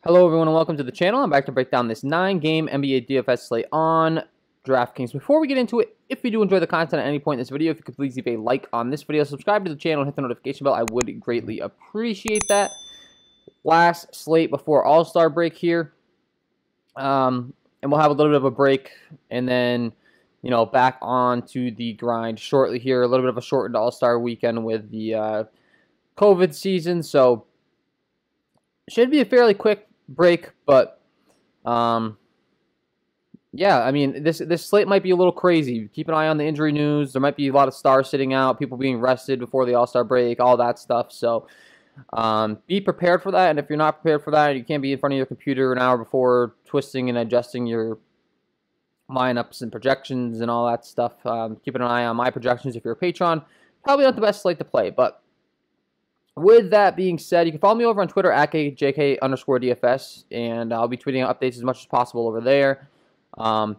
Hello everyone and welcome to the channel. I'm back to break down this 9-game NBA DFS slate on DraftKings. Before we get into it, if you do enjoy the content at any point in this video, if you could please leave a like on this video, subscribe to the channel, and hit the notification bell, I would greatly appreciate that. Last slate before All-Star break here. And we'll have a little bit of a break and then, back on to the grind shortly here. A little bit of a shortened All-Star weekend with the COVID season, so should be a fairly quick break, but yeah, I mean, this slate might be a little crazy. Keep an eye on the injury news. There might be a lot of stars sitting out, people being rested before the All-Star break, all that stuff. So be prepared for that, and if you're not prepared for that, you can't be in front of your computer an hour before twisting and adjusting your lineups and projections and all that stuff. Keep an eye on my projections if you're a patron. Probably not the best slate to play, but with that being said, you can follow me over on Twitter at KJK DFS, and I'll be tweeting out updates as much as possible over there. So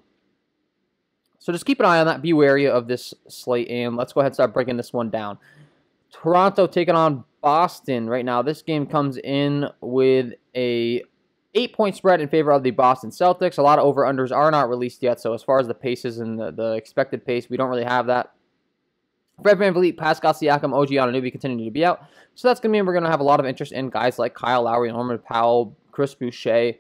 just keep an eye on that. Be wary of this slate, and let's go ahead and start breaking this one down. Toronto taking on Boston right now. This game comes in with a 8-point spread in favor of the Boston Celtics. A lot of over-unders are not released yet, so as far as the paces and the expected pace, we don't really have that. Fred VanVleet, Pascal Siakam, OG Anunoby continue to be out. So that's going to mean we're going to have a lot of interest in guys like Kyle Lowry, Norman Powell, Chris Boucher.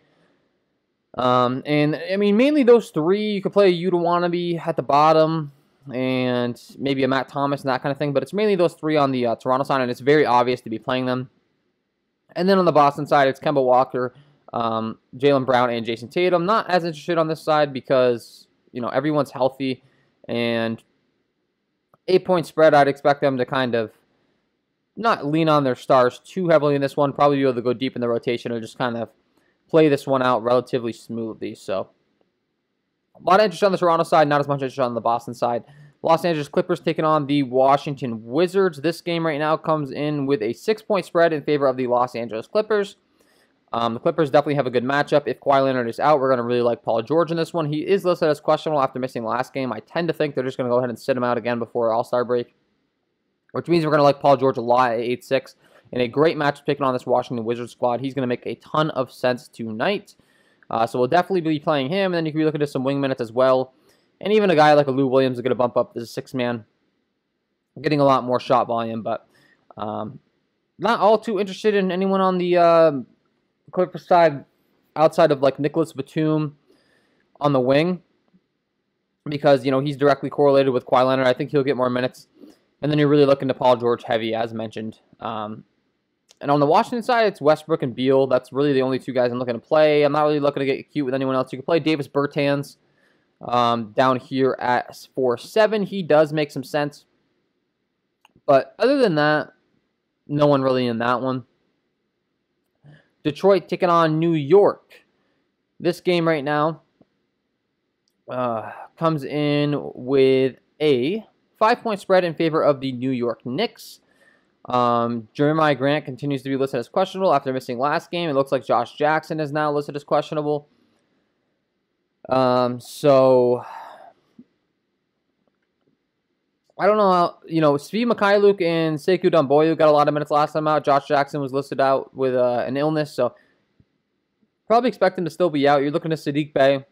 And, I mean, mainly those three. You could play a Udowanebe at the bottom and maybe a Matt Thomas and that kind of thing. But it's mainly those three on the Toronto side, and it's very obvious to be playing them. And then on the Boston side, it's Kemba Walker, Jaylen Brown, and Jason Tatum. Not as interested on this side because, everyone's healthy. And 8-point spread, I'd expect them to kind of not lean on their stars too heavily in this one. Probably be able to go deep in the rotation or just kind of play this one out relatively smoothly. So a lot of interest on the Toronto side, not as much interest on the Boston side. Los Angeles Clippers taking on the Washington Wizards. This game right now comes in with a 6-point spread in favor of the Los Angeles Clippers. The Clippers definitely have a good matchup. If Kawhi Leonard is out, we're going to really like Paul George in this one. He is listed as questionable after missing last game. I tend to think they're just going to go ahead and sit him out again before All-Star break, which means we're going to like Paul George a lot at 8-6. And a great matchup taking on this Washington Wizards squad. He's going to make a ton of sense tonight. So we'll definitely be playing him. And then you can be looking at some wing minutes as well. And even a guy like a Lou Williams is going to bump up as a 6-man, getting a lot more shot volume. But not all too interested in anyone on the Clippers side outside of like Nicholas Batum on the wing, because he's directly correlated with Kawhi Leonard. I think he'll get more minutes, and then you're really looking to Paul George heavy as mentioned. And on the Washington side, it's Westbrook and Beal. That's really the only two guys I'm looking to play. I'm not really looking to get cute with anyone else. You can play Davis Bertans down here at 4-7. He does make some sense, but other than that, no one really in that one. Detroit taking on New York. This game right now comes in with a 5-point spread in favor of the New York Knicks. Jeremiah Grant continues to be listed as questionable after missing last game. It looks like Josh Jackson is now listed as questionable. So I don't know how, Svi Mikhailuk and Sekou Doumbouya got a lot of minutes last time out. Josh Jackson was listed out with an illness, so probably expect him to still be out. You're looking at Sadiq Bey.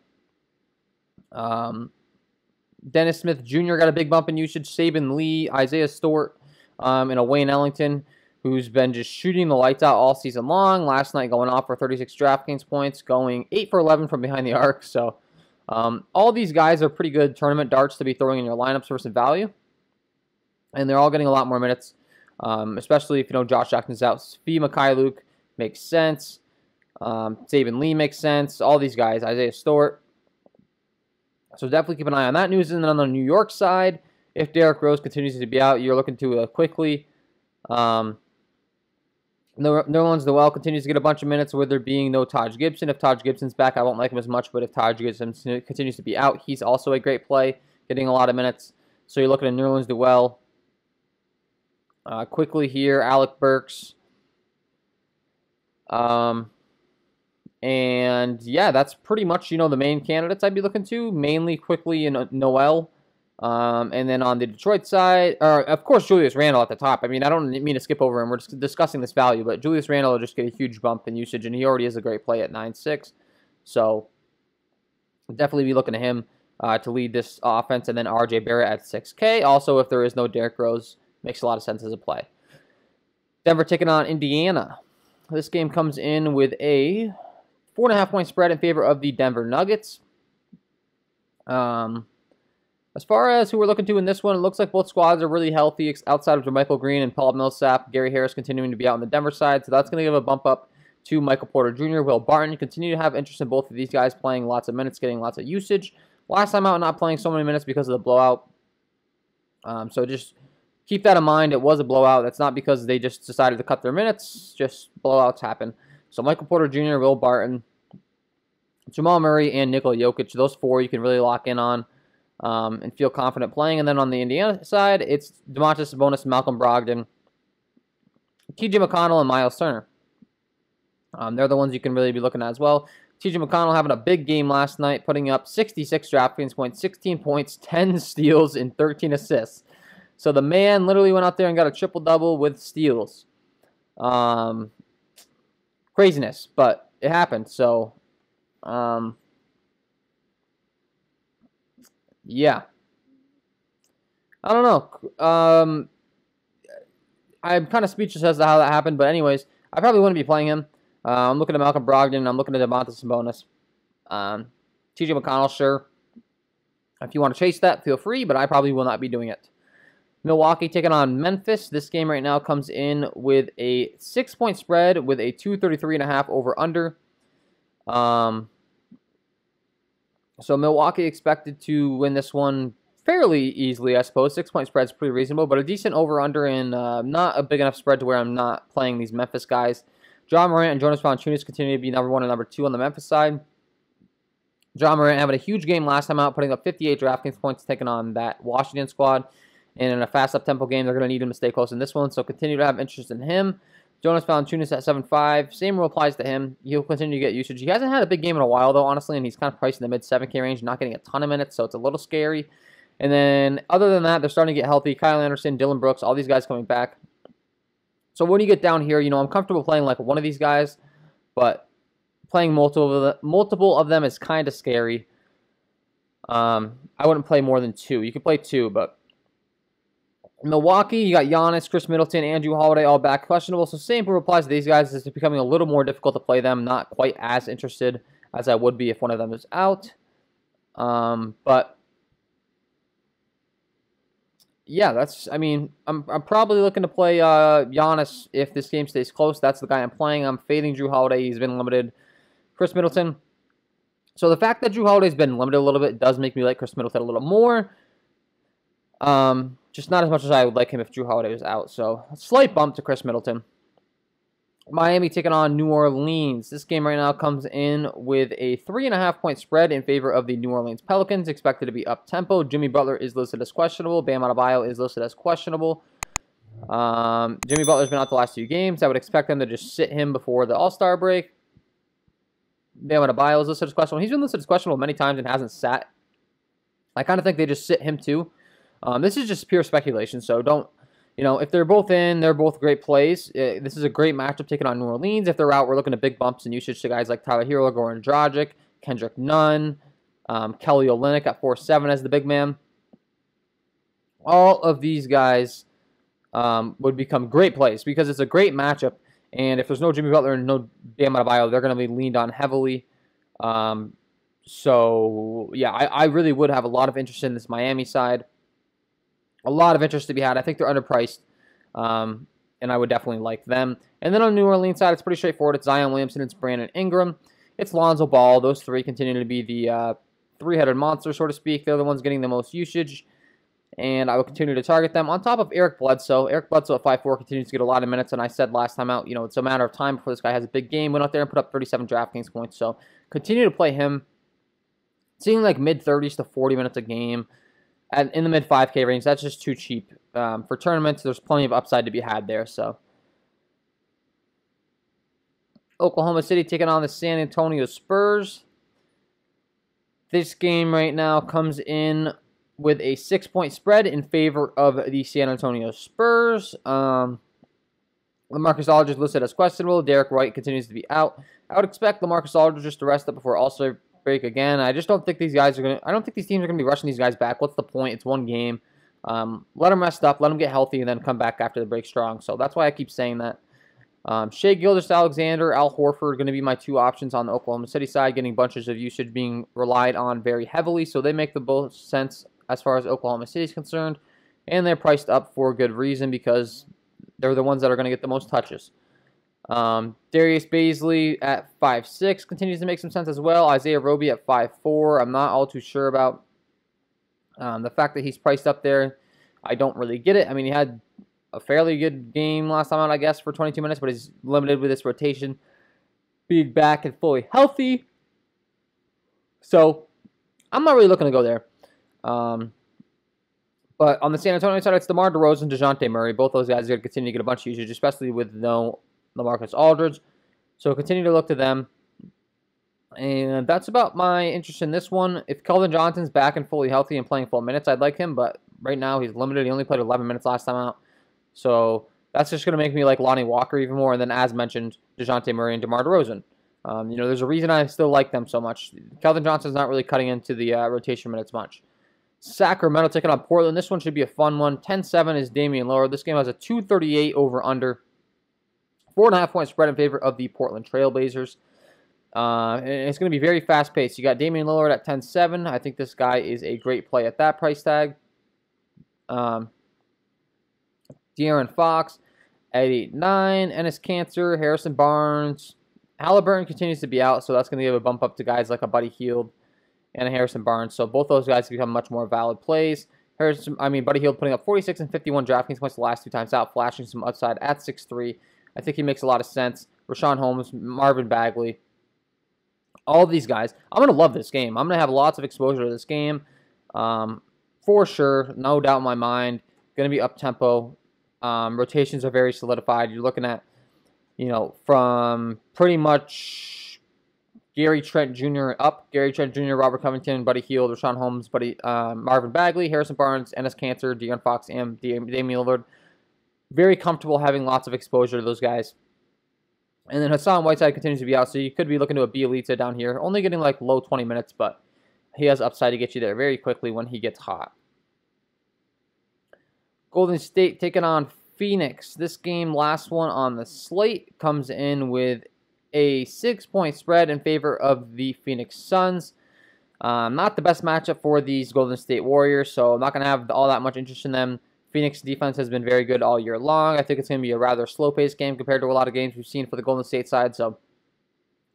Dennis Smith Jr. got a big bump in usage. Saban Lee, Isaiah Stewart, and a Wayne Ellington, who's been just shooting the lights out all season long. Last night going off for 36 DraftKings points, going 8 for 11 from behind the arc. So all these guys are pretty good tournament darts to be throwing in your lineups for some value. And they're all getting a lot more minutes, especially if Josh Jackson's out. Svi Mikhailuk makes sense. Saban Lee makes sense. All these guys, Isaiah Stewart. So definitely keep an eye on that news. And then on the New York side, if Derrick Rose continues to be out, you're looking to quickly. Nerlens Noel continues to get a bunch of minutes with there being no Taj Gibson. If Taj Gibson's back, I won't like him as much. But if Taj Gibson continues to be out, he's also a great play, getting a lot of minutes. So you're looking at Nerlens Noel. Quickly here, Alec Burks. And yeah, that's pretty much, the main candidates I'd be looking to. Mainly quickly and Noel. And then on the Detroit side, or of course Julius Randle at the top. I mean, I don't mean to skip over him. We're just discussing this value, but Julius Randle will just get a huge bump in usage, and he already is a great play at 9.6. So definitely be looking to him to lead this offense. And then RJ Barrett at 6K. Also, if there is no Derrick Rose, makes a lot of sense as a play. Denver taking on Indiana. This game comes in with a 4.5-point spread in favor of the Denver Nuggets. As far as who we're looking to in this one, it looks like both squads are really healthy outside of JaMychal Green and Paul Millsap. Gary Harris continuing to be out on the Denver side, so that's going to give a bump up to Michael Porter Jr., Will Barton. Continue to have interest in both of these guys playing lots of minutes, getting lots of usage. Last time out, not playing so many minutes because of the blowout. So just keep that in mind. It was a blowout. That's not because they just decided to cut their minutes. Just blowouts happen. So Michael Porter Jr., Will Barton, Jamal Murray, and Nikola Jokic. Those four you can really lock in on. And feel confident playing. And then on the Indiana side, it's Domantas Sabonis, Malcolm Brogdon, TJ McConnell, and Miles Turner. They're the ones you can really be looking at as well. TJ McConnell having a big game last night, putting up 66 DraftKings points, 16 points, 10 steals, and 13 assists. So the man literally went out there and got a triple-double with steals. Craziness, but it happened. So, yeah. I don't know. I'm kind of speechless as to how that happened, but anyways, I probably wouldn't be playing him. I'm looking at Malcolm Brogdon. I'm looking at Domantas Sabonis. TJ McConnell, sure. If you want to chase that, feel free, but I probably will not be doing it. Milwaukee taking on Memphis. This game right now comes in with a 6-point spread with a 233.5 over-under. So Milwaukee expected to win this one fairly easily, I suppose. 6-point spread is pretty reasonable, but a decent over-under and not a big enough spread to where I'm not playing these Memphis guys. Ja Morant and Jonas Valanciunas continue to be number 1 and number 2 on the Memphis side. Ja Morant having a huge game last time out, putting up 58 DraftKings points, taking on that Washington squad. And in a fast up-tempo game, they're going to need him to stay close in this one, so continue to have interest in him. Jonas Valanciunas at 7.5. Same rule applies to him. He'll continue to get usage. He hasn't had a big game in a while, though, honestly, and he's kind of priced in the mid-7K range, not getting a ton of minutes, so it's a little scary. And then, other than that, they're starting to get healthy. Kyle Anderson, Dillon Brooks, all these guys coming back. So when you get down here, you know, I'm comfortable playing like one of these guys, but playing multiple of them is kind of scary. I wouldn't play more than 2. You could play 2, but in Milwaukee, you got Giannis, Chris Middleton, Andrew Holiday, all back questionable. So same rule applies to these guys. It's becoming a little more difficult to play them. Not quite as interested as I would be if one of them is out. But yeah, I'm probably looking to play Giannis if this game stays close. That's the guy I'm playing. I'm fading Drew Holiday. He's been limited. Chris Middleton. So the fact that Drew Holiday's been limited a little bit does make me like Chris Middleton a little more. Just not as much as I would like him if Drew Holiday was out. So a slight bump to Chris Middleton. Miami taking on New Orleans. This game right now comes in with a 3.5-point spread in favor of the New Orleans Pelicans, expected to be up-tempo. Jimmy Butler is listed as questionable. Bam Adebayo is listed as questionable. Jimmy Butler's been out the last 2 games. I would expect them to just sit him before the All-Star break. Bam Adebayo is listed as questionable. He's been listed as questionable many times and hasn't sat. I kind of think they just sit him too. This is just pure speculation, so don't... You know, if they're both in, they're both great plays. This is a great matchup taking on New Orleans. If they're out, we're looking at big bumps in usage to guys like Tyler Hero, Goran Dragic, Kendrick Nunn, Kelly Olynyk at 4.7 as the big man. All of these guys would become great plays because it's a great matchup. And if there's no Jimmy Butler and no Bam Adebayo, they're going to be leaned on heavily. So, yeah, I really would have a lot of interest in this Miami side. A lot of interest to be had. I think they're underpriced, and I would definitely like them. And then on the New Orleans side, it's pretty straightforward. It's Zion Williamson, it's Brandon Ingram, it's Lonzo Ball. Those three continue to be the three-headed monster, so to speak. They're the ones getting the most usage, and I will continue to target them. On top of Eric Bledsoe. Eric Bledsoe at 5'4" continues to get a lot of minutes, and I said last time out, you know, it's a matter of time before this guy has a big game. Went out there and put up 37 DraftKings points, so continue to play him. Seeing like mid-30s to 40 minutes a game. In the mid-5K range, that's just too cheap. For tournaments, there's plenty of upside to be had there. So, Oklahoma City taking on the San Antonio Spurs. This game right now comes in with a 6-point spread in favor of the San Antonio Spurs. LaMarcus Aldridge listed as questionable. Derek White continues to be out. I would expect LaMarcus Aldridge just to rest up before All-Star break again. I just don't think these guys are going to... I don't think these teams are going to be rushing these guys back. What's the point? It's one game. Let them rest up. Let them get healthy and then come back after the break strong. So that's why I keep saying that. Shai Gilgeous-Alexander, Al Horford are going to be my two options on the Oklahoma City side, getting bunches of usage being relied on very heavily. So they make the most sense as far as Oklahoma City is concerned. And they're priced up for good reason because they're the ones that are going to get the most touches. Darius Bazley at 5'6" continues to make some sense as well. Isaiah Roby at 5'4". I'm not all too sure about the fact that he's priced up there. I don't really get it. I mean, he had a fairly good game last time out, I guess, for 22 minutes, but he's limited with his rotation being back and fully healthy. So I'm not really looking to go there. But on the San Antonio side, it's DeMar DeRozan, DeJounte Murray. Both those guys are going to continue to get a bunch of usage, especially with no LaMarcus Aldridge. So continue to look to them. And that's about my interest in this one. If Keldon Johnson's back and fully healthy and playing full minutes, I'd like him. But right now, he's limited. He only played 11 minutes last time out. So that's just going to make me like Lonnie Walker even more. And then, as mentioned, DeJounte Murray and DeMar DeRozan. There's a reason I still like them so much. Keldon Johnson's not really cutting into the rotation minutes much. Sacramento taking on Portland. This one should be a fun one. 10-7 is Damian Lillard. This game has a 238 over-under. 4.5-point spread in favor of the Portland Trailblazers. And it's going to be very fast-paced. You got Damian Lillard at 10-7. I think this guy is a great play at that price tag. De'Aaron Fox at 8-9. Enes Kanter, Harrison Barnes. Halliburton continues to be out, so that's going to give a bump up to guys like a Buddy Hield and a Harrison Barnes. So both those guys become much more valid plays. Buddy Hield putting up 46 and 51 DraftKings points the last two times out, flashing some upside at 6'3". I think he makes a lot of sense. Rashawn Holmes, Marvin Bagley, all of these guys. I'm going to love this game. I'm going to have lots of exposure to this game. For sure, no doubt in my mind. Going to be up-tempo. Rotations are very solidified. You're looking at, from pretty much Gary Trent Jr. up. Gary Trent Jr., Robert Covington, Buddy Hield, Rashawn Holmes, Marvin Bagley, Harrison Barnes, Enes Kanter, De'Aaron Fox, and Damian Lillard. Very comfortable having lots of exposure to those guys. And then Hassan Whiteside continues to be out, so you could be looking to a Bielitsa down here. Only getting like low 20 minutes, but he has upside to get you there very quickly when he gets hot. Golden State taking on Phoenix. This game, last one on the slate, comes in with a 6-point spread in favor of the Phoenix Suns. Not the best matchup for these Golden State Warriors, so I'm not going to have all that much interest in them. Phoenix defense has been very good all year long. I think it's going to be a rather slow-paced game compared to a lot of games we've seen for the Golden State side, so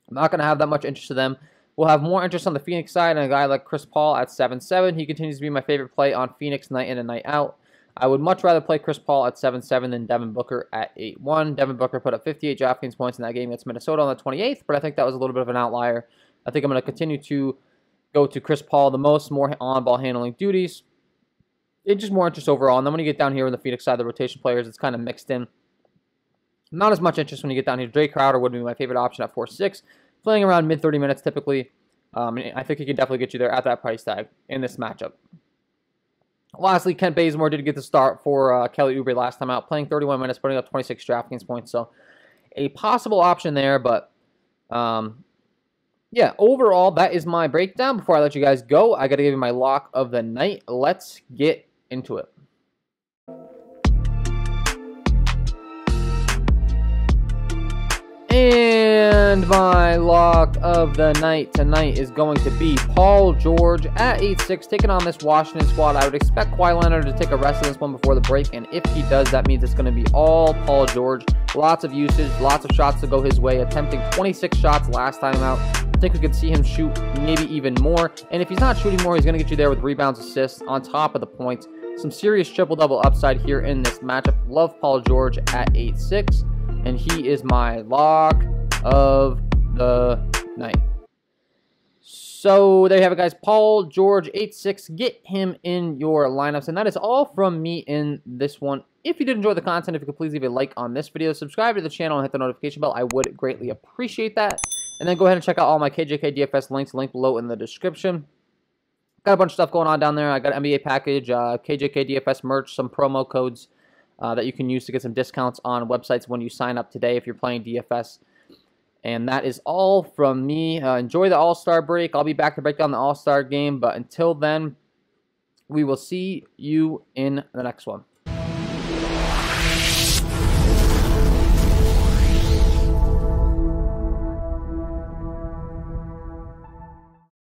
I'm not going to have that much interest in them. We'll have more interest on the Phoenix side and a guy like Chris Paul at 7-7. He continues to be my favorite play on Phoenix night in and night out. I would much rather play Chris Paul at 7-7 than Devin Booker at 8-1. Devin Booker put up 58 DraftKings points in that game against Minnesota on the 28th, but I think that was a little bit of an outlier. I think I'm going to continue to go to Chris Paul the most, more on-ball handling duties. It's just more interest overall. And then when you get down here on the Phoenix side, the rotation players, it's kind of mixed in. Not as much interest when you get down here. Jay Crowder would be my favorite option at 4-6. Playing around mid-30 minutes typically. I think he can definitely get you there at that price tag in this matchup. Lastly, Kent Bazemore did get the start for Kelly Oubre last time out. Playing 31 minutes, putting up 26 DraftKings points. So a possible option there, but yeah, overall, that is my breakdown. Before I let you guys go, I got to give you my lock of the night. Let's get into it. And my lock of the night tonight is going to be Paul George at 8-6, taking on this Washington squad. I would expect Kawhi Leonard to take a rest in this one before the break, and if he does, that means it's going to be all Paul George. Lots of usage, lots of shots to go his way, attempting 26 shots last time out. I think we could see him shoot maybe even more, and if he's not shooting more, he's going to get you there with rebounds, assists, on top of the points. Some serious triple-double upside here in this matchup. Love Paul George at 8-6, and he is my lock of the night. So there you have it, guys. Paul George, 8-6. Get him in your lineups. And that is all from me in this one. If you did enjoy the content, if you could please leave a like on this video, subscribe to the channel, and hit the notification bell, I would greatly appreciate that. And then go ahead and check out all my KJK DFS links, linked below in the description. got a bunch of stuff going on down there. I got an NBA package, KJK DFS merch, some promo codes that you can use to get some discounts on websites when you sign up today if you're playing DFS. And that is all from me. Enjoy the All-Star break. I'll be back to break down the All-Star game. But until then, we will see you in the next one.